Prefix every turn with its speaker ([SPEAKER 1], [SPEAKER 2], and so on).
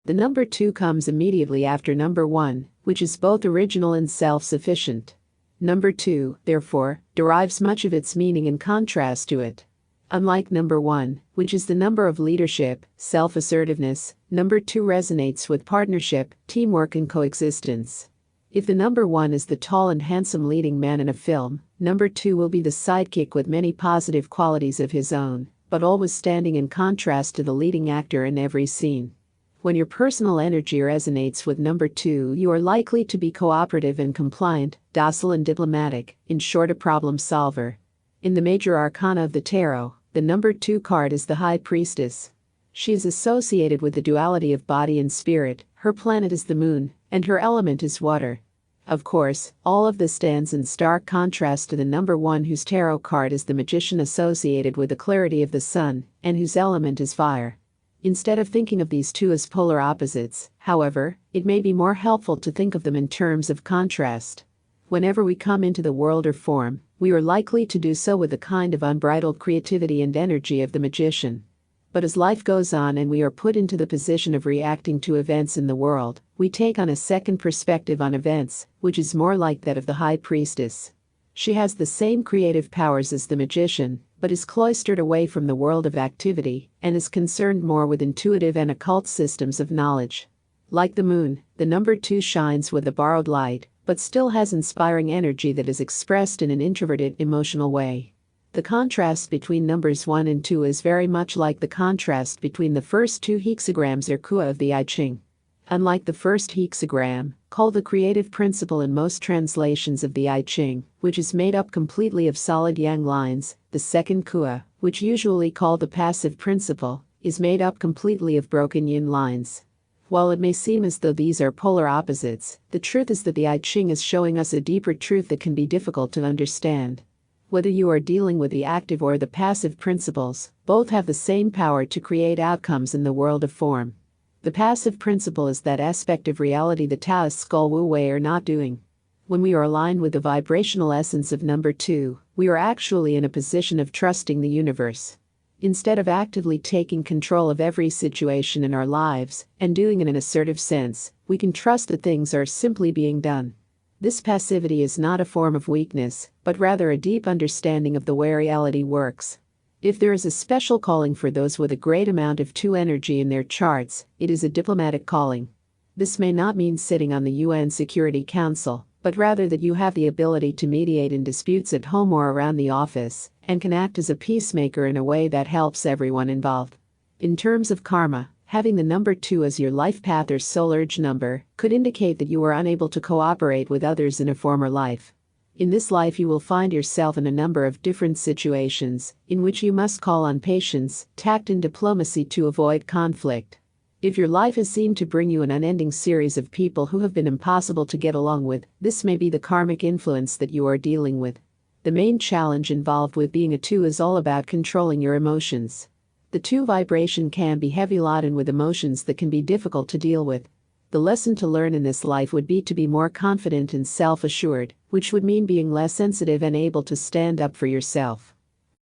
[SPEAKER 1] The number 2 comes immediately after number 1, which is both original and self-sufficient. Number 2, therefore, derives much of its meaning in contrast to it. Unlike number 1, which is the number of leadership, self-assertiveness, number 2 resonates with partnership, teamwork and coexistence. If the number 1 is the tall and handsome leading man in a film, number 2 will be the sidekick with many positive qualities of his own, but always standing in contrast to the leading actor in every scene. When your personal energy resonates with number 2, you are likely to be cooperative and compliant, docile and diplomatic, in short, a problem solver. In the major arcana of the tarot, the number 2 card is the High Priestess. She is associated with the duality of body and spirit, her planet is the moon, and her element is water. Of course, all of this stands in stark contrast to the number 1, whose tarot card is the Magician, associated with the clarity of the sun, and whose element is fire. Instead of thinking of these two as polar opposites, however, it may be more helpful to think of them in terms of contrast. Whenever we come into the world or form, we are likely to do so with the kind of unbridled creativity and energy of the Magician. But as life goes on and we are put into the position of reacting to events in the world, we take on a second perspective on events, which is more like that of the High Priestess. She has the same creative powers as the Magician, but is cloistered away from the world of activity and is concerned more with intuitive and occult systems of knowledge. Like the moon, the number 2 shines with a borrowed light, but still has inspiring energy that is expressed in an introverted, emotional way. The contrast between numbers 1 and 2 is very much like the contrast between the first 2 hexagrams or kua of the I Ching. Unlike the first hexagram, called the creative principle in most translations of the I Ching, which is made up completely of solid yang lines, the second kua, which usually called the passive principle, is made up completely of broken yin lines. While it may seem as though these are polar opposites, the truth is that the I Ching is showing us a deeper truth that can be difficult to understand. Whether you are dealing with the active or the passive principles, both have the same power to create outcomes in the world of form. The passive principle is that aspect of reality the Taoists call wu wei, or not doing. When we are aligned with the vibrational essence of number 2, we are actually in a position of trusting the universe. Instead of actively taking control of every situation in our lives and doing it in an assertive sense, we can trust that things are simply being done. This passivity is not a form of weakness, but rather a deep understanding of the way reality works. If there is a special calling for those with a great amount of 2 energy in their charts, it is a diplomatic calling. This may not mean sitting on the UN Security Council, but rather that you have the ability to mediate in disputes at home or around the office, and can act as a peacemaker in a way that helps everyone involved. In terms of karma, having the number 2 as your life path or soul urge number could indicate that you were unable to cooperate with others in a former life. In this life you will find yourself in a number of different situations in which you must call on patience, tact and diplomacy to avoid conflict. If your life has seemed to bring you an unending series of people who have been impossible to get along with, this may be the karmic influence that you are dealing with. The main challenge involved with being a 2 is all about controlling your emotions. The 2 vibration can be heavy-laden with emotions that can be difficult to deal with. The lesson to learn in this life would be to be more confident and self-assured, which would mean being less sensitive and able to stand up for yourself.